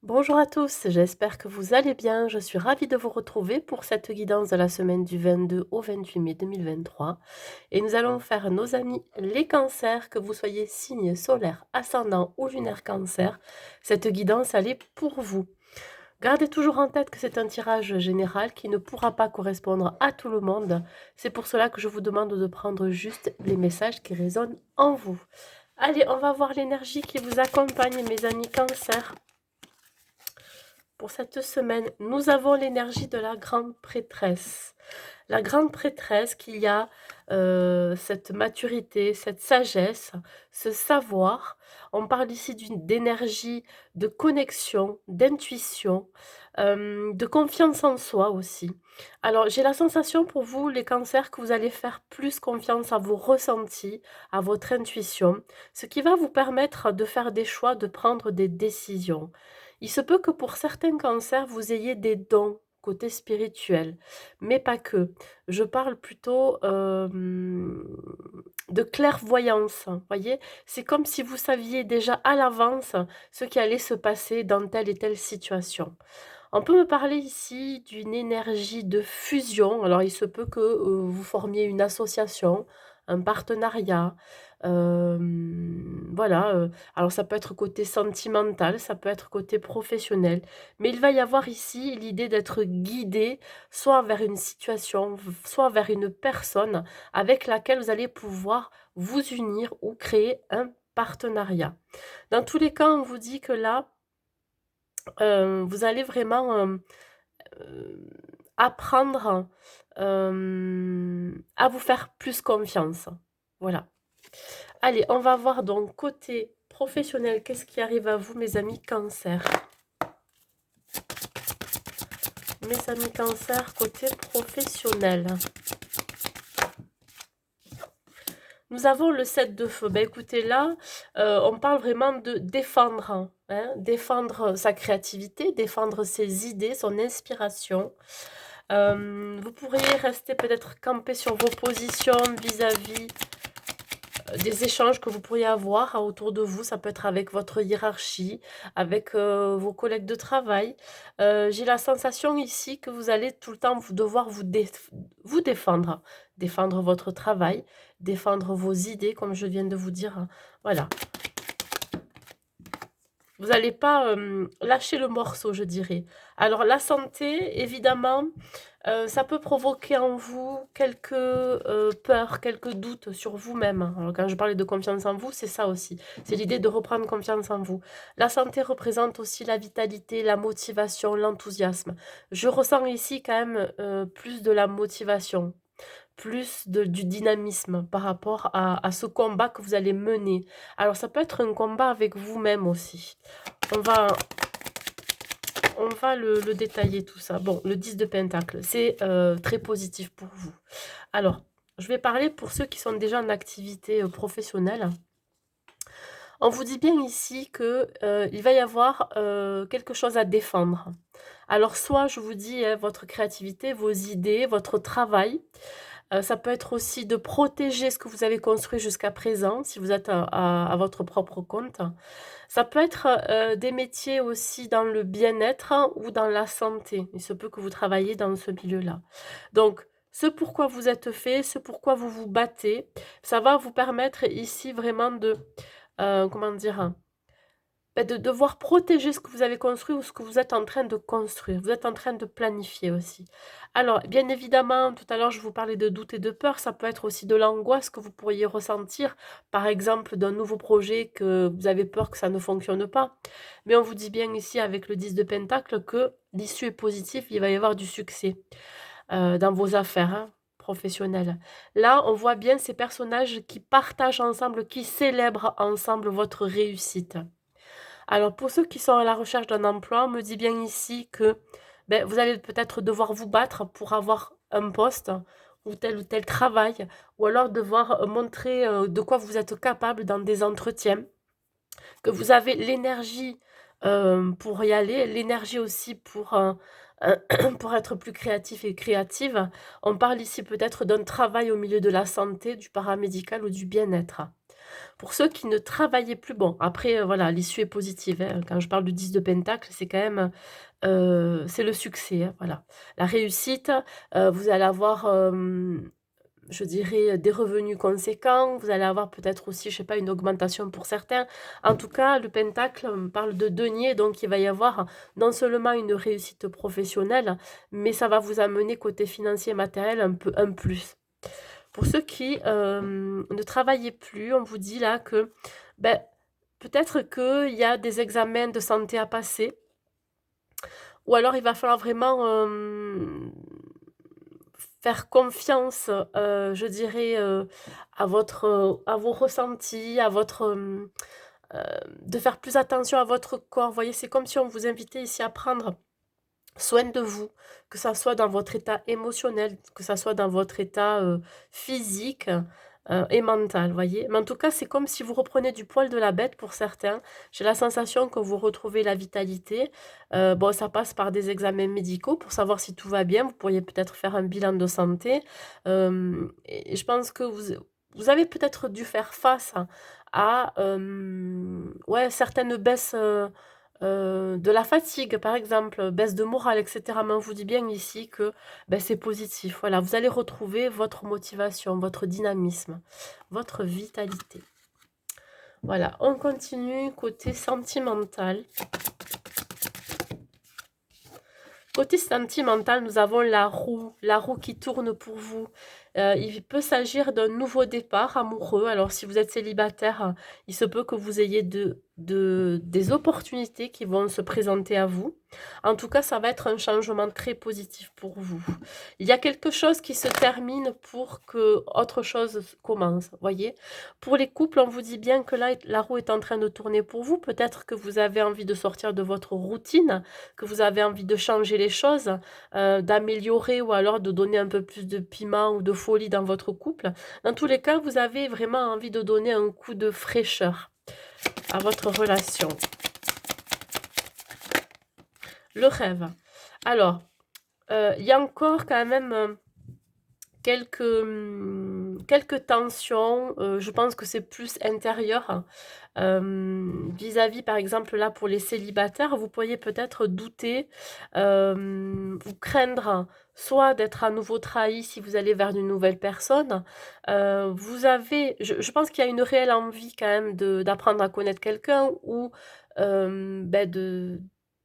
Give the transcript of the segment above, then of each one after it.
Bonjour à tous, j'espère que vous allez bien. Je suis ravie de vous retrouver pour cette guidance de la semaine du 22 au 28 mai 2023. Et nous allons faire nos amis les cancers, que vous soyez signe solaire, ascendant ou lunaire cancer. Cette guidance, elle est pour vous. Gardez toujours en tête que c'est un tirage général qui ne pourra pas correspondre à tout le monde. C'est pour cela que je vous demande de prendre juste les messages qui résonnent en vous. Allez, on va voir l'énergie qui vous accompagne, mes amis cancers. Pour cette semaine, nous avons l'énergie de la grande prêtresse. La grande prêtresse qui a cette maturité, cette sagesse, ce savoir. On parle ici d'énergie, de connexion, d'intuition, de confiance en soi aussi. Alors, j'ai la sensation pour vous, les cancers, que vous allez faire plus confiance à vos ressentis, à votre intuition, ce qui va vous permettre de faire des choix, de prendre des décisions. Il se peut que pour certains cancers, vous ayez des dons côté spirituel, mais pas que. Je parle plutôt de clairvoyance. Voyez, c'est comme si vous saviez déjà à l'avance ce qui allait se passer dans telle et telle situation. On peut me parler ici d'une énergie de fusion. Alors, il se peut que vous formiez une association, un partenariat. Voilà. Alors, ça peut être côté sentimental, ça peut être côté professionnel. Mais il va y avoir ici l'idée d'être guidé soit vers une situation, soit vers une personne avec laquelle vous allez pouvoir vous unir ou créer un partenariat. Dans tous les cas, on vous dit que là, vous allez vraiment apprendre à vous faire plus confiance. Voilà. Allez, on va voir donc côté professionnel, qu'est-ce qui arrive à vous, mes amis cancer. Mes amis cancer, côté professionnel. Nous avons le 7 de feu. Ben écoutez, là, on parle vraiment de défendre, hein, défendre sa créativité, défendre ses idées, son inspiration. Vous pourriez rester peut-être campé sur vos positions vis-à-vis des échanges que vous pourriez avoir autour de vous. Ça peut être avec votre hiérarchie, avec vos collègues de travail. J'ai la sensation ici que vous allez tout le temps devoir vous défendre. Défendre votre travail, défendre vos idées, comme je viens de vous dire. Voilà. Vous n'allez pas lâcher le morceau, je dirais. Alors, la santé, évidemment, ça peut provoquer en vous quelques peurs, quelques doutes sur vous-même. Alors, quand je parlais de confiance en vous, c'est ça aussi. C'est l'idée de reprendre confiance en vous. La santé représente aussi la vitalité, la motivation, l'enthousiasme. Je ressens ici quand même plus de la motivation, plus du dynamisme par rapport à ce combat que vous allez mener. Alors, ça peut être un combat avec vous-même aussi. On va, on va le détailler tout ça. Bon, le 10 de Pentacle, c'est très positif pour vous. Alors, je vais parler pour ceux qui sont déjà en activité professionnelle. On vous dit bien ici que il va y avoir quelque chose à défendre. Alors, soit je vous dis votre créativité, vos idées, votre travail. Ça peut être aussi de protéger ce que vous avez construit jusqu'à présent, si vous êtes à votre propre compte. Ça peut être des métiers aussi dans le bien-être ou dans la santé. Il se peut que vous travaillez dans ce milieu-là. Donc, ce pourquoi vous êtes fait, ce pourquoi vous vous battez, ça va vous permettre ici vraiment de, comment dire, de devoir protéger ce que vous avez construit ou ce que vous êtes en train de construire. Vous êtes en train de planifier aussi. Alors, bien évidemment, tout à l'heure, je vous parlais de doute et de peur. Ça peut être aussi de l'angoisse que vous pourriez ressentir, par exemple, d'un nouveau projet que vous avez peur que ça ne fonctionne pas. Mais on vous dit bien ici, avec le 10 de Pentacle, que l'issue est positive, il va y avoir du succès dans vos affaires, hein, professionnelles. Là, on voit bien ces personnages qui partagent ensemble, qui célèbrent ensemble votre réussite. Alors, pour ceux qui sont à la recherche d'un emploi, on me dit bien ici que vous allez peut-être devoir vous battre pour avoir un poste ou tel travail, ou alors devoir montrer de quoi vous êtes capable dans des entretiens, que vous avez l'énergie pour y aller, l'énergie aussi pour être plus créatif et créative. On parle ici peut-être d'un travail au milieu de la santé, du paramédical ou du bien-être. Pour ceux qui ne travaillaient plus, bon, après, voilà, l'issue est positive, hein. Quand je parle du 10 de pentacle, c'est quand même, c'est le succès, hein, voilà. La réussite, vous allez avoir, je dirais, des revenus conséquents, vous allez avoir peut-être aussi, je sais pas, une augmentation pour certains. En tout cas, le pentacle, parle de denier, donc il va y avoir non seulement une réussite professionnelle, mais ça va vous amener côté financier et matériel un plus. Pour ceux qui, ne travaillaient plus, on vous dit là que, beh, peut-être qu'il y a des examens de santé à passer ou alors il va falloir vraiment, faire confiance, je dirais, à vos ressentis, à votre, heu, de faire plus attention à votre corps. Vous voyez, c'est comme si on vous invitait ici à prendre soin de vous, que ça soit dans votre état émotionnel, que ça soit dans votre état, physique, et mental, voyez? Mais en tout cas, c'est comme si vous reprenez du poil de la bête pour certains. J'ai la sensation que vous retrouvez la vitalité. Bon, ça passe par des examens médicaux pour savoir si tout va bien. Vous pourriez peut-être faire un bilan de santé, hem et je pense que vous avez peut-être dû faire face à, ouais, certaines baisses, de la fatigue, par exemple, baisse de morale et cetera. Mais on vous dit bien ici que, beh, c'est positif. Voilà, vous allez retrouver votre motivation, votre dynamisme, votre vitalité. Voilà, on continue côté sentimental. Côté sentimental, nous avons la roue qui tourne pour vous. Il peut s'agir d'un nouveau départ amoureux. Alors si vous êtes célibataire, il se peut que vous ayez des opportunités qui vont se présenter à vous. En tout cas, ça va être un changement très positif pour vous. Il y a quelque chose qui se termine pour que autre chose commence, voyez? Pour les couples, on vous dit bien que là, la roue est en train de tourner pour vous. Peut-être que vous avez envie de sortir de votre routine, que vous avez envie de changer les choses, d'améliorer ou alors de donner un peu plus de piment ou de folie dans votre couple. Dans tous les cas, vous avez vraiment envie de donner un coup de fraîcheur à votre relation. Le rêve. Alors, il y a encore quand même, quelques tensions, je pense que c'est plus intérieur. Vis-à-vis, par exemple, là, pour les célibataires, vous pourriez peut-être douter, ou craindre soit d'être à nouveau trahi si vous allez vers une nouvelle personne. Vous avez je pense qu'il y a une réelle envie quand même d'apprendre à connaître quelqu'un ou, beh,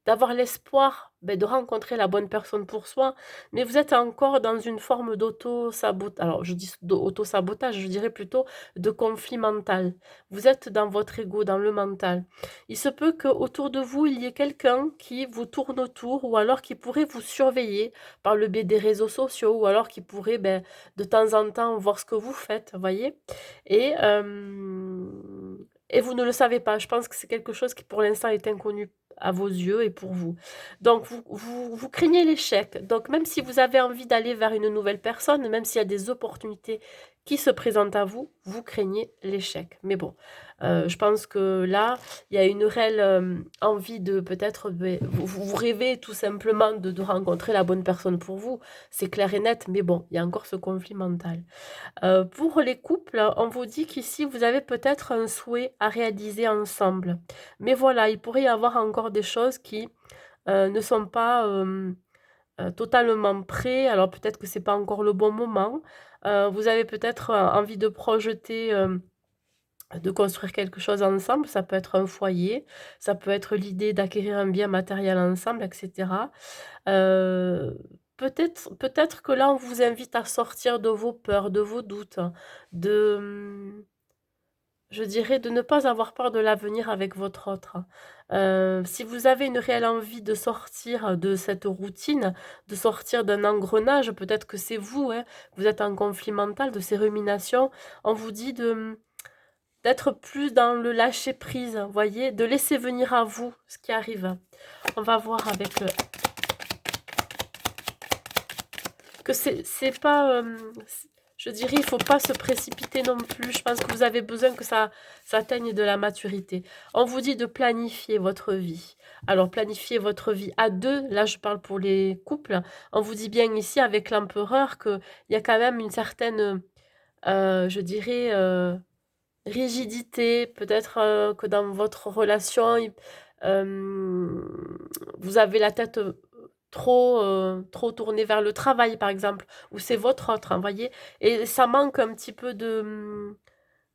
d'avoir l'espoir, beh, de rencontrer la bonne personne pour soi, mais vous êtes encore dans une forme d'auto-sabotage. Alors je dis d'auto-sabotage, je dirais plutôt de conflit mental. Vous êtes dans votre ego, dans le mental. Il se peut qu'autour de vous, il y ait quelqu'un qui vous tourne autour ou alors qui pourrait vous surveiller par le biais des réseaux sociaux ou alors qui pourrait, ben, de temps en temps voir ce que vous faites, voyez? Et et vous ne le savez pas. Je pense que c'est quelque chose qui pour l'instant est inconnu à vos yeux et pour vous. Donc vous craignez l'échec. Donc même si vous avez envie d'aller vers une nouvelle personne, même s'il y a des opportunités qui se présentent à vous, vous craignez l'échec. Mais bon, je pense que là, il y a une réelle, envie de peut-être, beh, vous rêvez tout simplement de rencontrer la bonne personne pour vous. C'est clair et net, mais bon, il y a encore ce conflit mental. Pour les couples, on vous dit qu'ici, vous avez peut-être un souhait à réaliser ensemble. Mais voilà, il pourrait y avoir encore des choses qui, ne sont pas, totalement prêts. Alors peut-être que c'est pas encore le bon moment. Vous avez peut-être, envie de projeter, de construire quelque chose ensemble. Ça peut être un foyer, ça peut être l'idée d'acquérir un bien matériel ensemble et cetera. Heu, peut-être que là, on vous invite à sortir de vos peurs, de vos doutes, de, je dirais de ne pas avoir peur de l'avenir avec votre autre. Si vous avez une réelle envie de sortir de cette routine, de sortir d'un engrenage, peut-être que c'est vous, hein, vous êtes en conflit mental, de ces ruminations, on vous dit d'être plus dans le lâcher prise, voyez? De laisser venir à vous ce qui arrive. On va voir avec, que c'est pas, je dirais, il faut pas se précipiter non plus. Je pense que vous avez besoin que ça atteigne de la maturité. On vous dit de planifier votre vie. Alors planifier votre vie à 2. Là je parle pour les couples. On vous dit bien ici avec l'empereur qu'il y a quand même une certaine, je dirais, rigidité, peut-être, que dans votre relation, hem, vous avez la tête, trop tournée vers le travail, par exemple, ou c'est votre autre, hein, voyez? Et ça manque un petit peu de,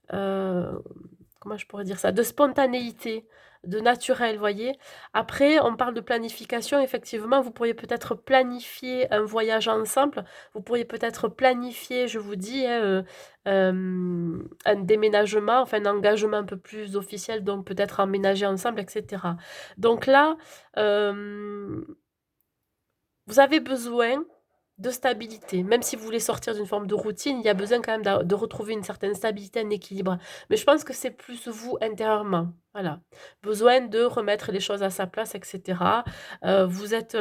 comment je pourrais dire ça? De spontanéité, de naturel, voyez? Après, on parle de planification, effectivement, vous pourriez peut-être planifier un voyage ensemble. Vous pourriez peut-être planifier, je vous dis, hein, un déménagement, enfin un engagement un peu plus officiel, donc peut-être emménager ensemble et cetera. Donc là, hem vous avez besoin de stabilité. Même si vous voulez sortir d'une forme de routine, il y a besoin quand même de retrouver une certaine stabilité, un équilibre. Mais je pense que c'est plus vous intérieurement, voilà. Besoin de remettre les choses à sa place et cetera. Vous êtes,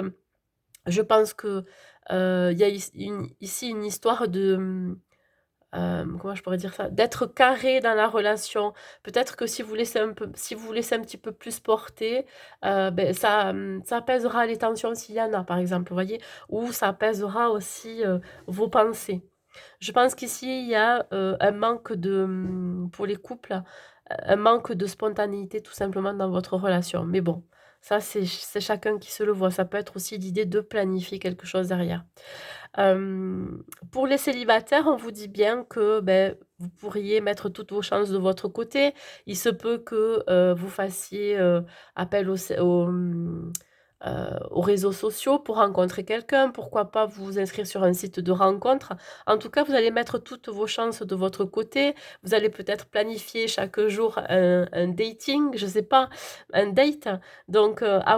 je pense que, il y a ici une histoire de, comment je pourrais dire ça? D'être carré dans la relation. Peut-être que si vous vous laissez un petit peu plus porter, ça, ça apaisera les tensions s'il y en a, par exemple, vous voyez? Ou ça apaisera aussi, vos pensées. Je pense qu'ici, il y a, un manque de, pour les couples, un manque de spontanéité tout simplement dans votre relation. Mais bon, ça c'est chacun qui se le voit. Ça peut être aussi l'idée de planifier quelque chose derrière. Pour les célibataires, on vous dit bien que, vous pourriez mettre toutes vos chances de votre côté. Il se peut que, vous fassiez, appel aux réseaux sociaux pour rencontrer quelqu'un. Pourquoi pas vous inscrire sur un site de rencontre. En tout cas, vous allez mettre toutes vos chances de votre côté. Vous allez peut-être planifier chaque jour un dating, je sais pas, un date. Donc, à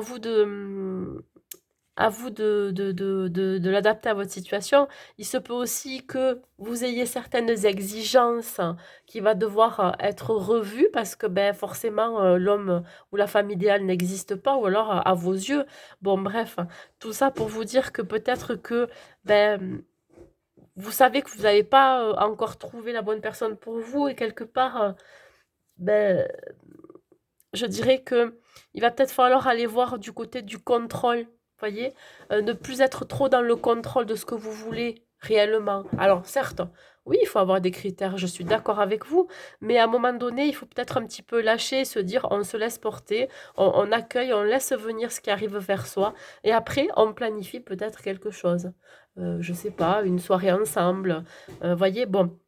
vous de l'adapter à votre situation. Il se peut aussi que vous ayez certaines exigences qui va devoir, être revues parce que, forcément, l'homme ou la femme idéale n'existe pas ou alors, à vos yeux. Bon bref, tout ça pour vous dire que peut-être que, vous savez que vous n'avez pas, encore trouvé la bonne personne pour vous et quelque part, beh, je dirais que il va peut-être falloir aller voir du côté du contrôle, voyez? Ne plus être trop dans le contrôle de ce que vous voulez réellement. Alors certes, oui, il faut avoir des critères, je suis d'accord avec vous, mais à un moment donné, il faut peut-être un petit peu lâcher, se dire: «On se laisse porter, on accueille, on laisse venir ce qui arrive vers soi et après on planifie peut-être quelque chose». Je sais pas, une soirée ensemble, voyez? Bon,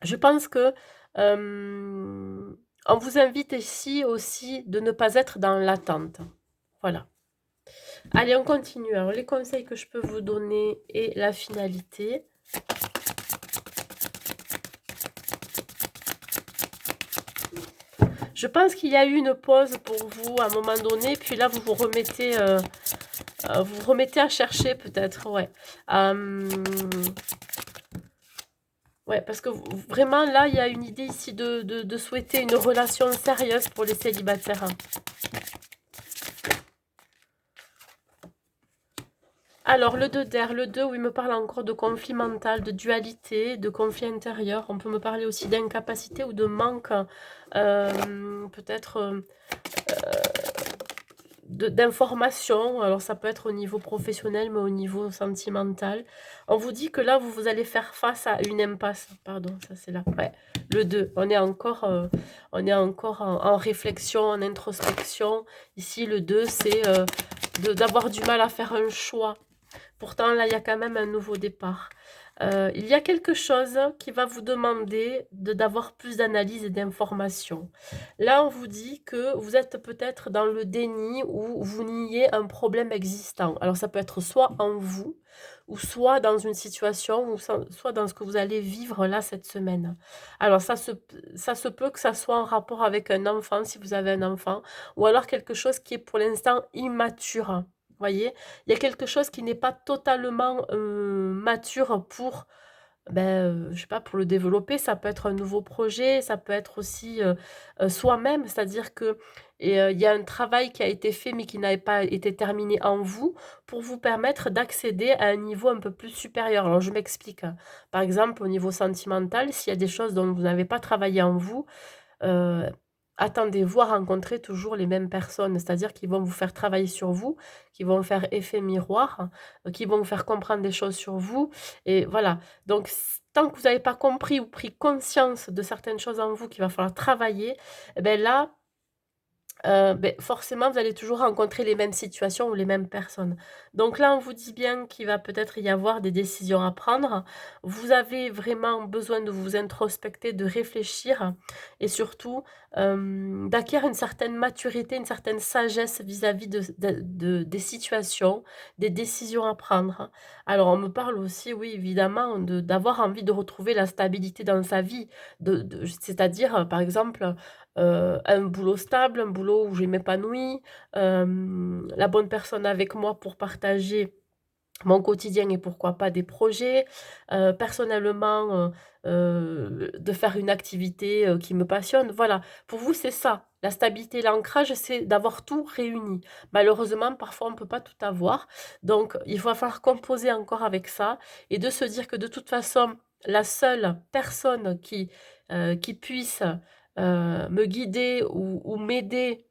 je pense que, on vous invite ici aussi de ne pas être dans l'attente. Voilà. Allez, on continue. Alors, les conseils que je peux vous donner et la finalité. Je pense qu'il y a eu une pause pour vous à un moment donné, puis là, vous vous remettez à chercher peut-être, ouais. Hem, ouais, parce que vraiment, là, il y a une idée ici de souhaiter une relation sérieuse pour les célibataires, hein. Alors le 2 d'air, le 2 où il me parle encore de conflit mental, de dualité, de conflit intérieur. On peut me parler aussi d'incapacité ou de manque, peut-être, d'informations. Alors ça peut être au niveau professionnel, mais au niveau sentimental. On vous dit que là, vous allez faire face à une impasse. Pardon, ça c'est là. Ouais, le 2. On est encore en réflexion, en introspection. Ici, le 2, c'est, d'avoir du mal à faire un choix. Pourtant, là, il y a quand même un nouveau départ. Il y a quelque chose qui va vous demander d'avoir plus d'analyse et d'informations. Là, on vous dit que vous êtes peut-être dans le déni ou vous niez un problème existant. Alors, ça peut être soit en vous, ou soit dans une situation, ou soit dans ce que vous allez vivre là cette semaine. Alors, ça se peut que ça soit en rapport avec un enfant, si vous avez un enfant, ou alors quelque chose qui est pour l'instant immature. Voyez? Il y a quelque chose qui n'est pas totalement, mature pour, je sais pas, pour le développer. Ça peut être un nouveau projet, ça peut être aussi, soi-même. C'est-à-dire que il y a un travail qui a été fait, mais qui n'avait pas été terminé en vous, pour vous permettre d'accéder à un niveau un peu plus supérieur. Alors je m'explique, hein. Par exemple, au niveau sentimental, s'il y a des choses dont vous n'avez pas travaillé en vous, Heu, attendez-vous à rencontrer toujours les mêmes personnes, c'est-à-dire qui vont vous faire travailler sur vous, qui vont faire effet miroir, qui vont vous faire comprendre des choses sur vous et voilà. Donc tant que vous n'avez pas compris ou pris conscience de certaines choses en vous qu'il va falloir travailler, et beh, là, forcément, vous allez toujours rencontrer les mêmes situations ou les mêmes personnes. Donc là, on vous dit bien qu'il va peut-être y avoir des décisions à prendre. Vous avez vraiment besoin de vous introspecter, de réfléchir et surtout, d'acquérir une certaine maturité, une certaine sagesse vis-à-vis des situations, des décisions à prendre. Alors on me parle aussi, oui, évidemment, de d'avoir envie de retrouver la stabilité dans sa vie, c'est-à-dire, par exemple, un boulot stable, un boulot où je m'épanouis, la bonne personne avec moi pour partager mon quotidien et pourquoi pas des projets, personnellement, de faire une activité, qui me passionne. Voilà, pour vous, c'est ça. La stabilité, l'ancrage, c'est d'avoir tout réuni. Malheureusement, parfois, on ne peut pas tout avoir, donc il va falloir composer encore avec ça et de se dire que de toute façon, la seule personne qui puisse, me guider ou m'aider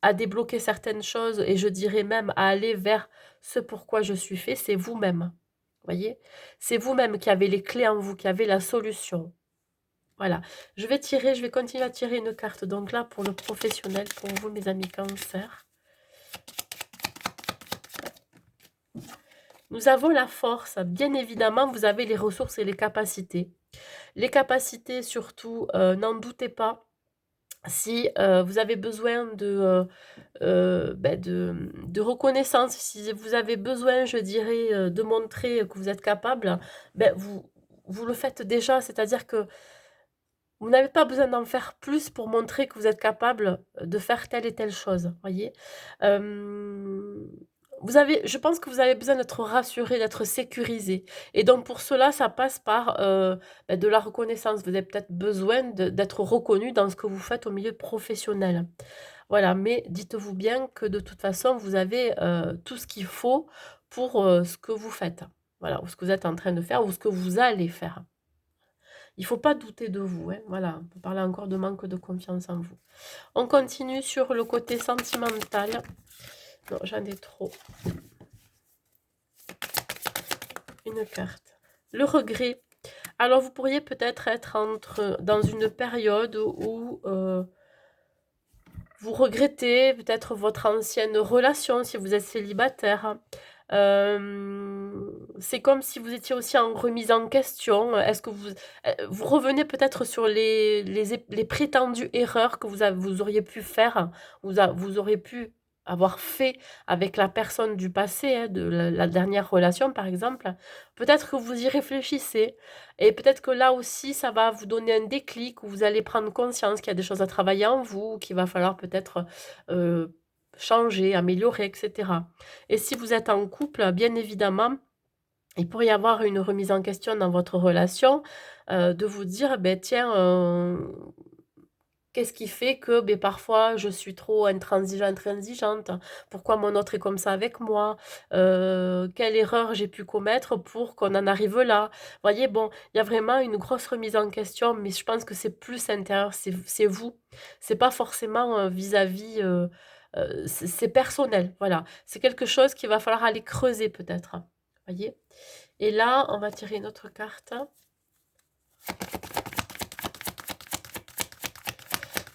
à débloquer certaines choses et je dirais même à aller vers ce pourquoi je suis fait, c'est vous-même. Voyez? C'est vous-même qui avez les clés en vous, qui avez la solution. Voilà. Je vais continuer à tirer une carte. Donc là, pour le professionnel, pour vous, mes amis Cancer. Nous avons la force. Bien évidemment, vous avez les ressources et les capacités. Les capacités, surtout, n'en doutez pas. Si vous avez besoin de reconnaissance, si vous avez besoin, je dirais, de montrer que vous êtes capable, vous le faites déjà. C'est-à-dire que vous n'avez pas besoin d'en faire plus pour montrer que vous êtes capable de faire telle et telle chose, voyez? Hem, je pense que vous avez besoin d'être rassuré, d'être sécurisé et donc pour cela, ça passe par, de la reconnaissance. Vous avez peut-être besoin d'être reconnu dans ce que vous faites au milieu professionnel. Voilà, mais dites-vous bien que de toute façon, vous avez, tout ce qu'il faut pour, ce que vous faites. Voilà, ou ce que vous êtes en train de faire ou ce que vous allez faire. Il ne faut pas douter de vous, hein, voilà, on peut parler encore de manque de confiance en vous. On continue sur le côté sentimental. Non, j'en ai trop. Une carte. Le regret. Alors, vous pourriez peut-être être dans une période où vous regrettez peut-être votre ancienne relation si vous êtes célibataire. C'est comme si vous étiez aussi en remise en question. Est-ce que vous revenez peut-être sur les prétendues erreurs que vous auriez pu faire, vous auriez pu avoir fait avec la personne du passé, hein, de la dernière relation par exemple. Peut-être que vous y réfléchissez et peut-être que là aussi ça va vous donner un déclic où vous allez prendre conscience qu'il y a des choses à travailler en vous, qu'il va falloir peut-être, changer, améliorer et cetera. Et si vous êtes en couple, bien évidemment, il pourrait y avoir une remise en question dans votre relation, de vous dire: «Beh, tiens, qu'est-ce qui fait que, beh, parfois je suis trop intransigeante? Pourquoi mon autre est comme ça avec moi? Quelle erreur j'ai pu commettre pour qu'on en arrive là?» Voyez, bon, il y a vraiment une grosse remise en question, mais je pense que c'est plus intérieur, c'est vous. C'est pas forcément, vis-à-vis, c'est personnel, voilà. C'est quelque chose qu'il va falloir aller creuser peut-être, voyez? Et là, on va tirer une autre carte.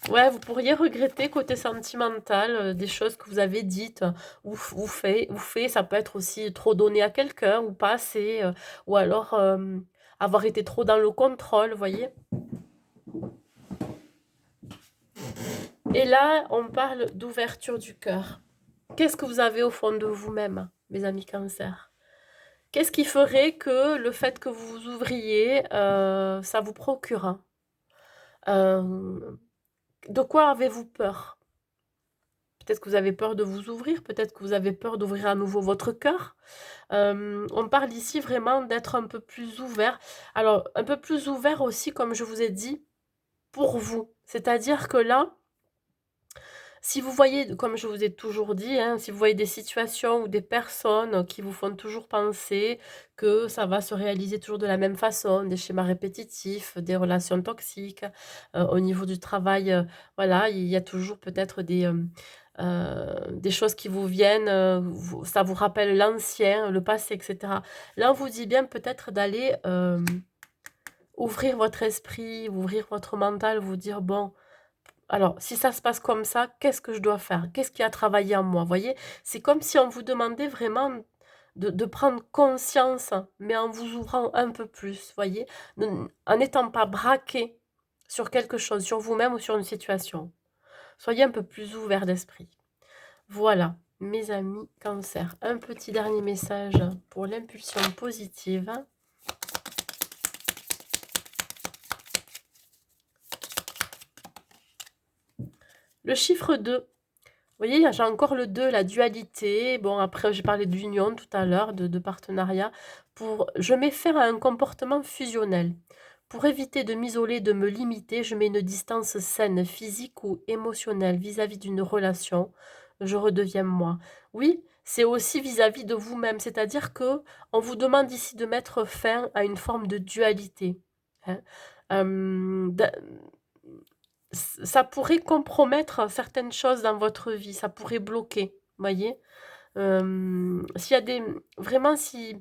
Ouais, vous pourriez regretter côté sentimental, des choses que vous avez dites, ou fait. Ça peut être aussi trop donné à quelqu'un ou pas assez, ou alors, avoir été trop dans le contrôle, vous voyez? Et là, on parle d'ouverture du cœur. Qu'est-ce que vous avez au fond de vous-même, mes amis Cancer? Qu'est-ce qui ferait que le fait que vous vous ouvriez, ça vous procure, hein? De quoi avez-vous peur? Peut-être que vous avez peur de vous ouvrir, peut-être que vous avez peur d'ouvrir à nouveau votre cœur. On parle ici vraiment d'être un peu plus ouvert. Alors, un peu plus ouvert aussi, comme je vous ai dit, pour vous. C'est-à-dire que là, si vous voyez, comme je vous ai toujours dit, hein, si vous voyez des situations ou des personnes qui vous font toujours penser que ça va se réaliser toujours de la même façon, des schémas répétitifs, des relations toxiques, au niveau du travail, voilà, il y a toujours peut-être des choses qui vous viennent, ça vous rappelle l'ancien, le passé, et cetera. Là, on vous dit bien peut-être d'aller, ouvrir votre esprit, ouvrir votre mental, vous dire: «Bon, alors si ça se passe comme ça, qu'est-ce que je dois faire? Qu'est-ce qui a travaillé en moi?» Vous voyez? C'est comme si on vous demandait vraiment de prendre conscience, mais en vous ouvrant un peu plus, voyez? En n'étant pas braqué sur quelque chose, sur vous-même ou sur une situation. Soyez un peu plus ouvert d'esprit. Voilà, mes amis Cancer, un petit dernier message pour l'impulsion positive. Le chiffre 2. Vous voyez, j'ai encore le 2, la dualité. Bon, après, j'ai parlé d'union tout à l'heure, de partenariat. Je mets fin à un comportement fusionnel. Pour éviter de m'isoler, de me limiter, je mets une distance saine, physique ou émotionnelle vis-à-vis d'une relation. Je redeviens moi. Oui, c'est aussi vis-à-vis de vous-même. C'est-à-dire que on vous demande ici de mettre fin à une forme de dualité. Hein. Euh, ça pourrait compromettre certaines choses dans votre vie, ça pourrait bloquer, voyez? S'il y a des vraiment si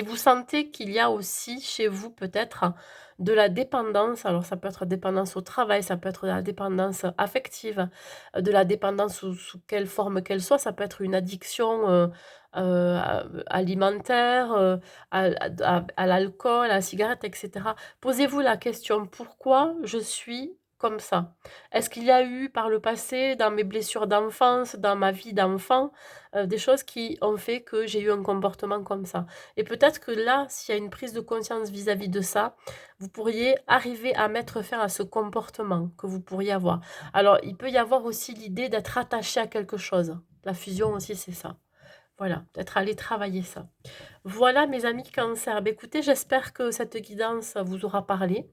vous sentez qu'il y a aussi chez vous peut-être de la dépendance, alors ça peut être dépendance au travail, ça peut être de la dépendance affective, de la dépendance sous quelle forme qu'elle soit, ça peut être une addiction, alimentaire, à l'alcool, à la cigarette et cetera. Posez-vous la question: «Pourquoi je suis comme ça?» Est-ce qu'il y a eu par le passé, dans mes blessures d'enfance, dans ma vie d'enfant, des choses qui ont fait que j'ai eu un comportement comme ça? Et peut-être que là, s'il y a une prise de conscience vis-à-vis de ça, vous pourriez arriver à mettre fin à ce comportement que vous pourriez avoir. Alors, il peut y avoir aussi l'idée d'être attaché à quelque chose. La fusion aussi, c'est ça. Voilà, peut-être aller travailler ça. Voilà, mes amis Cancer. Ben, écoutez, j'espère que cette guidance vous aura parlé.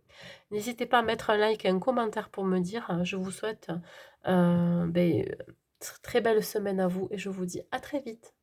N'hésitez pas à mettre un like et un commentaire pour me dire. Je vous souhaite ben, très belle semaine à vous et je vous dis à très vite.